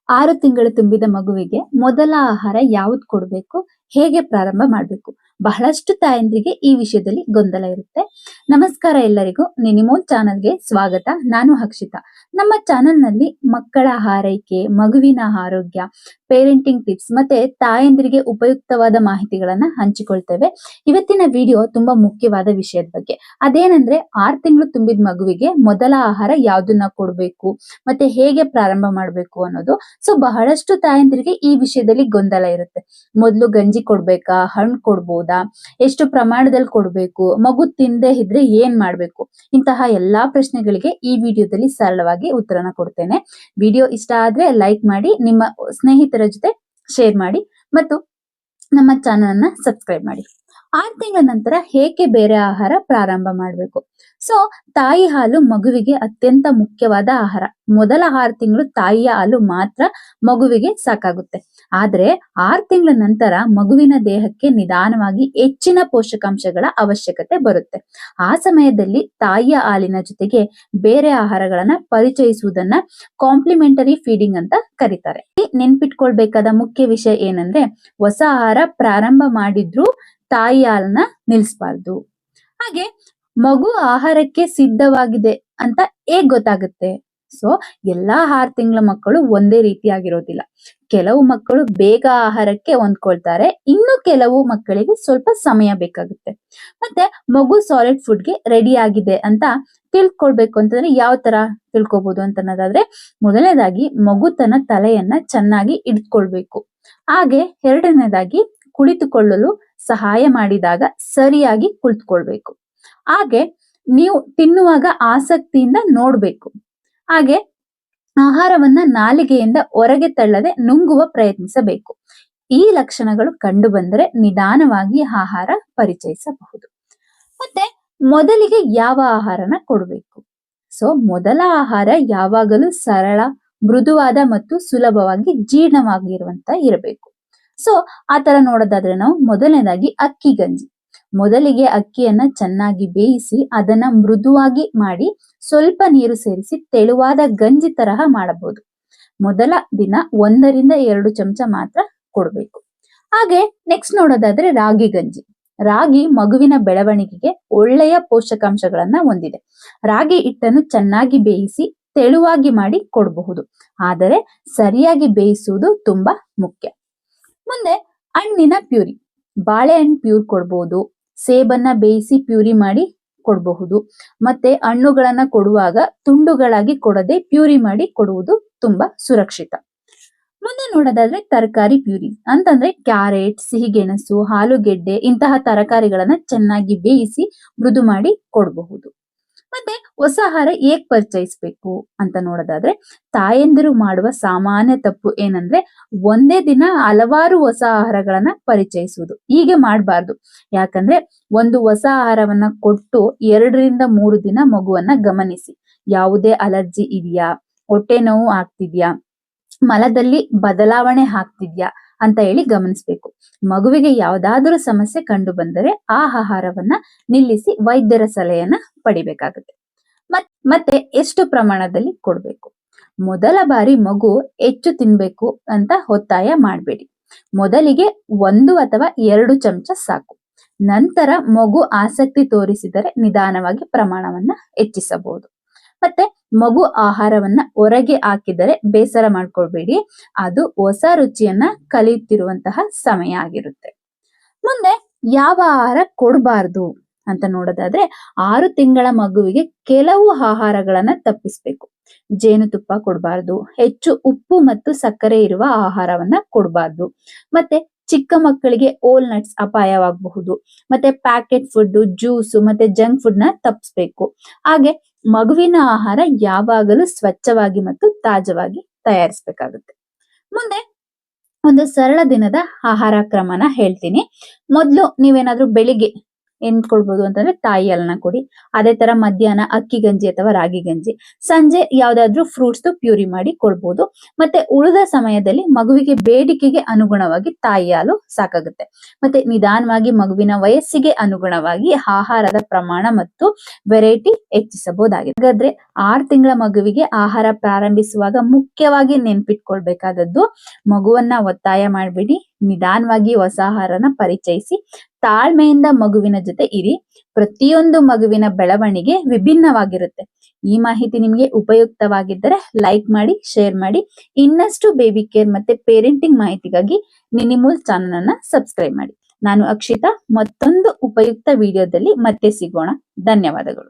6 ತಿಂಗಳು ತುಂಬಿದ ಮಗುವಿಗೆ ಮೊದಲ ಆಹಾರ ಯಾವ್ದು ಕೊಡ್ಬೇಕು? ಹೇಗೆ ಪ್ರಾರಂಭ ಮಾಡ್ಬೇಕು? ಬಹಳಷ್ಟು ತಾಯಂದ್ರಿಗೆ ಈ ವಿಷಯದಲ್ಲಿ ಗೊಂದಲ ಇರುತ್ತೆ. ನಮಸ್ಕಾರ ಎಲ್ಲರಿಗೂ. ನಿನಿಮೋನ್ ಚಾನಲ್‌ಗೆ ಸ್ವಾಗತ. ನಾನು ಹಕ್ಷಿತಾ. ನಮ್ಮ ಚಾನಲ್‌ನಲ್ಲಿ ಮಕ್ಕಳ ಹಾರೈಕೆ, ಮಗುವಿನ ಆರೋಗ್ಯ, ಪೇರೆಂಟಿಂಗ್ ಟಿಪ್ಸ್ ಮತ್ತೆ ತಾಯಂದಿರಿಗೆ ಉಪಯುಕ್ತವಾದ ಮಾಹಿತಿಗಳನ್ನ ಹಂಚಿಕೊಳ್ತೇವೆ. ಇವತ್ತಿನ ವಿಡಿಯೋ ತುಂಬಾ ಮುಖ್ಯವಾದ ವಿಷಯದ ಬಗ್ಗೆ. ಅದೇನಂದ್ರೆ 6 ತಿಂಗಳು ತುಂಬಿದ ಮಗುವಿಗೆ ಮೊದಲ ಆಹಾರ ಯಾವ್ದನ್ನ ಕೊಡ್ಬೇಕು ಮತ್ತೆ ಹೇಗೆ ಪ್ರಾರಂಭ ಮಾಡ್ಬೇಕು ಅನ್ನೋದು. ಸೊ ಬಹಳಷ್ಟು ತಾಯಂದಿರಿಗೆ ಈ ವಿಷಯದಲ್ಲಿ ಗೊಂದಲ ಇರುತ್ತೆ. ಮೊದ್ಲು ಗಂಜಿ ಕೊಡ್ಬೇಕಾ, ಹಣ್ಣು ಕೊಡ್ಬೋದಾ, ಎಷ್ಟು ಪ್ರಮಾಣದಲ್ಲಿ ಕೊಡ್ಬೇಕು, ಮಗು ತಿಂದೇ ಇದ್ರೆ ಏನ್ ಮಾಡ್ಬೇಕು, ಇಂತಹ ಎಲ್ಲಾ ಪ್ರಶ್ನೆಗಳಿಗೆ ಈ ವಿಡಿಯೋದಲ್ಲಿ ಸರಳವಾಗಿ ಉತ್ತರನ ಕೊಡ್ತೇನೆ. ವಿಡಿಯೋ ಇಷ್ಟ ಆದ್ರೆ ಲೈಕ್ ಮಾಡಿ, ನಿಮ್ಮ ಸ್ನೇಹಿತರ ಜೊತೆ ಶೇರ್ ಮಾಡಿ ಮತ್ತು ನಮ್ಮ ಚಾನಲ್ ಅನ್ನ ಸಬ್ಸ್ಕ್ರೈಬ್ ಮಾಡಿ. 6 ತಿಂಗಳ ನಂತರ ಹೇಗೆ ಬೇರೆ ಆಹಾರ ಪ್ರಾರಂಭ ಮಾಡಬೇಕು? ಸೊ ತಾಯಿ ಹಾಲು ಮಗುವಿಗೆ ಅತ್ಯಂತ ಮುಖ್ಯವಾದ ಆಹಾರ. ಮೊದಲ 6 ತಿಂಗಳು ತಾಯಿಯ ಹಾಲು ಮಾತ್ರ ಮಗುವಿಗೆ ಸಾಕಾಗುತ್ತೆ. ಆದ್ರೆ 6 ತಿಂಗಳ ನಂತರ ಮಗುವಿನ ದೇಹಕ್ಕೆ ನಿಧಾನವಾಗಿ ಹೆಚ್ಚಿನ ಪೋಷಕಾಂಶಗಳ ಅವಶ್ಯಕತೆ ಬರುತ್ತೆ. ಆ ಸಮಯದಲ್ಲಿ ತಾಯಿಯ ಹಾಲಿನ ಜೊತೆಗೆ ಬೇರೆ ಆಹಾರಗಳನ್ನ ಪರಿಚಯಿಸುವುದನ್ನ ಕಾಂಪ್ಲಿಮೆಂಟರಿ ಫೀಡಿಂಗ್ ಅಂತ ಕರೀತಾರೆ. ನೆನ್ಪಿಟ್ಕೊಳ್ಬೇಕಾದ ಮುಖ್ಯ ವಿಷಯ ಏನಂದ್ರೆ, ಹೊಸ ಆಹಾರ ಪ್ರಾರಂಭ ಮಾಡಿದ್ರು ತಾಯಿ ಹಾಲನ್ನ ನಿಲ್ಲಿಸಬಾರ್ದು. ಹಾಗೆ ಮಗು ಆಹಾರಕ್ಕೆ ಸಿದ್ಧವಾಗಿದೆ ಅಂತ ಹೇಗ್ ಗೊತ್ತಾಗುತ್ತೆ? ಸೊ ಎಲ್ಲಾ 6 ತಿಂಗಳ ಮಕ್ಕಳು ಒಂದೇ ರೀತಿಯಾಗಿರೋದಿಲ್ಲ. ಕೆಲವು ಮಕ್ಕಳು ಬೇಗ ಆಹಾರಕ್ಕೆ ಹೊಂದ್ಕೊಳ್ತಾರೆ, ಇನ್ನು ಕೆಲವು ಮಕ್ಕಳಿಗೆ ಸ್ವಲ್ಪ ಸಮಯ ಬೇಕಾಗುತ್ತೆ. ಮತ್ತೆ ಮಗು ಸಾಲಿಡ್ ಫುಡ್ಗೆ ರೆಡಿ ಆಗಿದೆ ಅಂತ ತಿಳ್ಕೊಳ್ಬೇಕು ಅಂತಂದ್ರೆ ಯಾವ ತರ ತಿಳ್ಕೊಬಹುದು ಅಂತ ಅನ್ನೋದಾದ್ರೆ, ಮೊದಲನೇದಾಗಿ ಮಗು ತನ್ನ ತಲೆಯನ್ನ ಚೆನ್ನಾಗಿ ಇಡ್ಕೊಳ್ಬೇಕು. ಹಾಗೆ ಎರಡನೇದಾಗಿ ಕುಳಿತುಕೊಳ್ಳಲು ಸಹಾಯ ಮಾಡಿದಾಗ ಸರಿಯಾಗಿ ಕುಳಿತುಕೊಳ್ಬೇಕು. ಹಾಗೆ ನೀವು ತಿನ್ನುವಾಗ ಆಸಕ್ತಿಯಿಂದ ನೋಡ್ಬೇಕು. ಹಾಗೆ ಆಹಾರವನ್ನ ನಾಲಿಗೆಯಿಂದ ಹೊರಗೆ ತಳ್ಳದೆ ನುಂಗುವ ಪ್ರಯತ್ನಿಸಬೇಕು. ಈ ಲಕ್ಷಣಗಳು ಕಂಡು ಬಂದರೆ ನಿಧಾನವಾಗಿ ಆಹಾರ ಪರಿಚಯಿಸಬಹುದು. ಮತ್ತೆ ಮೊದಲಿಗೆ ಯಾವ ಆಹಾರನ ಕೊಡಬೇಕು? ಸೊ ಮೊದಲ ಆಹಾರ ಯಾವಾಗಲೂ ಸರಳ, ಮೃದುವಾದ ಮತ್ತು ಸುಲಭವಾಗಿ ಜೀರ್ಣವಾಗಿರುವಂತ ಇರಬೇಕು. ಸೊ ಆತರ ನೋಡೋದಾದ್ರೆ ನಾವು ಮೊದಲನೇದಾಗಿ ಅಕ್ಕಿ ಗಂಜಿ. ಮೊದಲಿಗೆ ಅಕ್ಕಿಯನ್ನ ಚೆನ್ನಾಗಿ ಬೇಯಿಸಿ ಅದನ್ನ ಮೃದುವಾಗಿ ಮಾಡಿ ಸ್ವಲ್ಪ ನೀರು ಸೇರಿಸಿ ತೆಳುವಾದ ಗಂಜಿ ತರಹ ಮಾಡಬಹುದು. ಮೊದಲ ದಿನ 1-2 ಚಮಚ ಮಾತ್ರ ಕೊಡ್ಬೇಕು. ಹಾಗೆ ನೆಕ್ಸ್ಟ್ ನೋಡೋದಾದ್ರೆ ರಾಗಿ ಗಂಜಿ. ರಾಗಿ ಮಗುವಿನ ಬೆಳವಣಿಗೆಗೆ ಒಳ್ಳೆಯ ಪೋಷಕಾಂಶಗಳನ್ನ ಹೊಂದಿದೆ. ರಾಗಿ ಹಿಟ್ಟನ್ನು ಚೆನ್ನಾಗಿ ಬೇಯಿಸಿ ತೆಳುವಾಗಿ ಮಾಡಿ ಕೊಡಬಹುದು, ಆದರೆ ಸರಿಯಾಗಿ ಬೇಯಿಸುವುದು ತುಂಬಾ ಮುಖ್ಯ. ಮುಂದೆ ಹಣ್ಣಿನ ಪ್ಯೂರಿ. ಬಾಳೆಹಣ್ಣು ಪ್ಯೂರ್ ಕೊಡ್ಬೋದು, ಸೇಬನ್ನ ಬೇಯಿಸಿ ಪ್ಯೂರಿ ಮಾಡಿ ಕೊಡಬಹುದು. ಮತ್ತೆ ಹಣ್ಣುಗಳನ್ನ ಕೊಡುವಾಗ ತುಂಡುಗಳಾಗಿ ಕೊಡದೆ ಪ್ಯೂರಿ ಮಾಡಿ ಕೊಡುವುದು ತುಂಬಾ ಸುರಕ್ಷಿತ. ಮುಂದೆ ನೋಡೋದಾದ್ರೆ ತರಕಾರಿ ಪ್ಯೂರಿ ಅಂತಂದ್ರೆ ಕ್ಯಾರೆಟ್, ಸಿಹಿಗೆಣಸು, ಆಲೂಗೆಡ್ಡೆ ಇಂತಹ ತರಕಾರಿಗಳನ್ನ ಚೆನ್ನಾಗಿ ಬೇಯಿಸಿ ಮೃದು ಮಾಡಿ ಕೊಡಬಹುದು. ಮತ್ತೆ ಹೊಸ ಆಹಾರ ಹೇಗ್ ಪರಿಚಯಿಸ್ಬೇಕು ಅಂತ ನೋಡೋದಾದ್ರೆ, ತಾಯಂದಿರು ಮಾಡುವ ಸಾಮಾನ್ಯ ತಪ್ಪು ಏನಂದ್ರೆ, ಒಂದೇ ದಿನ ಹಲವಾರು ಹೊಸ ಆಹಾರಗಳನ್ನ ಪರಿಚಯಿಸುವುದು. ಹೀಗೆ ಮಾಡಬಾರ್ದು. ಯಾಕಂದ್ರೆ ಒಂದು ಹೊಸ ಆಹಾರವನ್ನ ಕೊಟ್ಟು 2-3 ದಿನ ಮಗುವನ್ನ ಗಮನಿಸಿ. ಯಾವುದೇ ಅಲರ್ಜಿ ಇದೆಯಾ, ಹೊಟ್ಟೆ ನೋವು ಆಗ್ತಿದ್ಯಾ, ಮಲದಲ್ಲಿ ಬದಲಾವಣೆ ಆಗ್ತಿದ್ಯಾ ಅಂತ ಹೇಳಿ ಗಮನಿಸಬೇಕು. ಮಗುವಿಗೆ ಯಾವ್ದಾದ್ರೂ ಸಮಸ್ಯೆ ಕಂಡು ಬಂದರೆ ಆ ಆಹಾರವನ್ನ ನಿಲ್ಲಿಸಿ ವೈದ್ಯರ ಸಲಹೆಯನ್ನ ಪಡಿಬೇಕಾಗುತ್ತೆ. ಮತ್ತೆ ಎಷ್ಟು ಪ್ರಮಾಣದಲ್ಲಿ ಕೊಡ್ಬೇಕು? ಮೊದಲ ಬಾರಿ ಮಗು ಹೆಚ್ಚು ತಿನ್ಬೇಕು ಅಂತ ಒತ್ತಾಯ ಮಾಡಬೇಡಿ. ಮೊದಲಿಗೆ 1 ಅಥವಾ 2 ಚಮಚ ಸಾಕು. ನಂತರ ಮಗು ಆಸಕ್ತಿ ತೋರಿಸಿದರೆ ನಿಧಾನವಾಗಿ ಪ್ರಮಾಣವನ್ನ ಹೆಚ್ಚಿಸಬಹುದು. ಮತ್ತೆ ಮಗು ಆಹಾರವನ್ನ ಹೊರಗೆ ಹಾಕಿದರೆ ಬೇಸರ ಮಾಡ್ಕೊಳ್ಬೇಡಿ. ಅದು ಹೊಸ ರುಚಿಯನ್ನ ಕಲಿಯುತ್ತಿರುವಂತಹ ಸಮಯ ಆಗಿರುತ್ತೆ. ಮುಂದೆ ಯಾವ ಆಹಾರ ಕೊಡಬಾರ್ದು ಅಂತ ನೋಡೋದಾದ್ರೆ, 6 ತಿಂಗಳ ಮಗುವಿಗೆ ಕೆಲವು ಆಹಾರಗಳನ್ನ ತಪ್ಪಿಸ್ಬೇಕು. ಜೇನುತುಪ್ಪ ಕೊಡಬಾರ್ದು, ಹೆಚ್ಚು ಉಪ್ಪು ಮತ್ತು ಸಕ್ಕರೆ ಇರುವ ಆಹಾರವನ್ನ ಕೊಡಬಾರ್ದು, ಮತ್ತೆ ಚಿಕ್ಕ ಮಕ್ಕಳಿಗೆ ಓಲ್ ನಟ್ಸ್ ಅಪಾಯವಾಗಬಹುದು. ಮತ್ತೆ ಪ್ಯಾಕೆಟ್ ಫುಡ್, ಜ್ಯೂಸ್ ಮತ್ತೆ ಜಂಕ್ ಫುಡ್ ನ ತಪ್ಪಿಸ್ಬೇಕು. ಹಾಗೆ ಮಗುವಿನ ಆಹಾರ ಯಾವಾಗಲೂ ಸ್ವಚ್ಛವಾಗಿ ಮತ್ತು ತಾಜವಾಗಿ ತಯಾರಿಸಬೇಕಾಗುತ್ತೆ. ಮುಂದೆ ಒಂದು ಸರಳ ದಿನದ ಆಹಾರ ಕ್ರಮನ ಹೇಳ್ತೀನಿ. ಮೊದಲು ನೀವೇನಾದ್ರೂ ಬೆಳಿಗ್ಗೆ ಏನ್ ಕೊಡ್ಬೋದು ಅಂತಂದ್ರೆ ತಾಯಿ ಹಾಲನ್ನ ಕೊಡಿ. ಅದೇ ತರ ಮಧ್ಯಾಹ್ನ ಅಕ್ಕಿ ಗಂಜಿ ಅಥವಾ ರಾಗಿ ಗಂಜಿ, ಸಂಜೆ ಯಾವ್ದಾದ್ರು ಫ್ರೂಟ್ಸ್ ಪ್ಯೂರಿ ಮಾಡಿ ಕೊಡ್ಬೋದು. ಮತ್ತೆ ಉಳಿದ ಸಮಯದಲ್ಲಿ ಮಗುವಿಗೆ ಬೇಡಿಕೆಗೆ ಅನುಗುಣವಾಗಿ ತಾಯಿ ಹಾಲು ಸಾಕಾಗುತ್ತೆ. ಮತ್ತೆ ನಿಧಾನವಾಗಿ ಮಗುವಿನ ವಯಸ್ಸಿಗೆ ಅನುಗುಣವಾಗಿ ಆಹಾರದ ಪ್ರಮಾಣ ಮತ್ತು ವೆರೈಟಿ ಹೆಚ್ಚಿಸಬಹುದಾಗಿದೆ. ಹಾಗಾದ್ರೆ 6 ತಿಂಗಳ ಮಗುವಿಗೆ ಆಹಾರ ಪ್ರಾರಂಭಿಸುವಾಗ ಮುಖ್ಯವಾಗಿ ನೆನ್ಪಿಟ್ಕೊಳ್ಬೇಕಾದದ್ದು, ಮಗುವನ್ನ ಒತ್ತಾಯ ಮಾಡ್ಬೇಡಿ, ನಿಧಾನವಾಗಿ ಹೊಸ ಆಹಾರನ ಪರಿಚಯಿಸಿ, ತಾಳ್ಮೆಯಿಂದ ಮಗುವಿನ ಜೊತೆ ಇರಿ. ಪ್ರತಿಯೊಂದು ಮಗುವಿನ ಬೆಳವಣಿಗೆ ವಿಭಿನ್ನವಾಗಿರುತ್ತೆ. ಈ ಮಾಹಿತಿ ನಿಮ್ಗೆ ಉಪಯುಕ್ತವಾಗಿದ್ದರೆ ಲೈಕ್ ಮಾಡಿ, ಶೇರ್ ಮಾಡಿ. ಇನ್ನಷ್ಟು ಬೇಬಿ ಕೇರ್ ಮತ್ತೆ ಪೇರೆಂಟಿಂಗ್ ಮಾಹಿತಿಗಾಗಿ ನಿನಿಮೂಲ್ ಚಾನಲ್ ಅನ್ನ ಸಬ್ಸ್ಕ್ರೈಬ್ ಮಾಡಿ. ನಾನು ಅಕ್ಷಿತಾ, ಮತ್ತೊಂದು ಉಪಯುಕ್ತ ವಿಡಿಯೋದಲ್ಲಿ ಮತ್ತೆ ಸಿಗೋಣ. ಧನ್ಯವಾದಗಳು.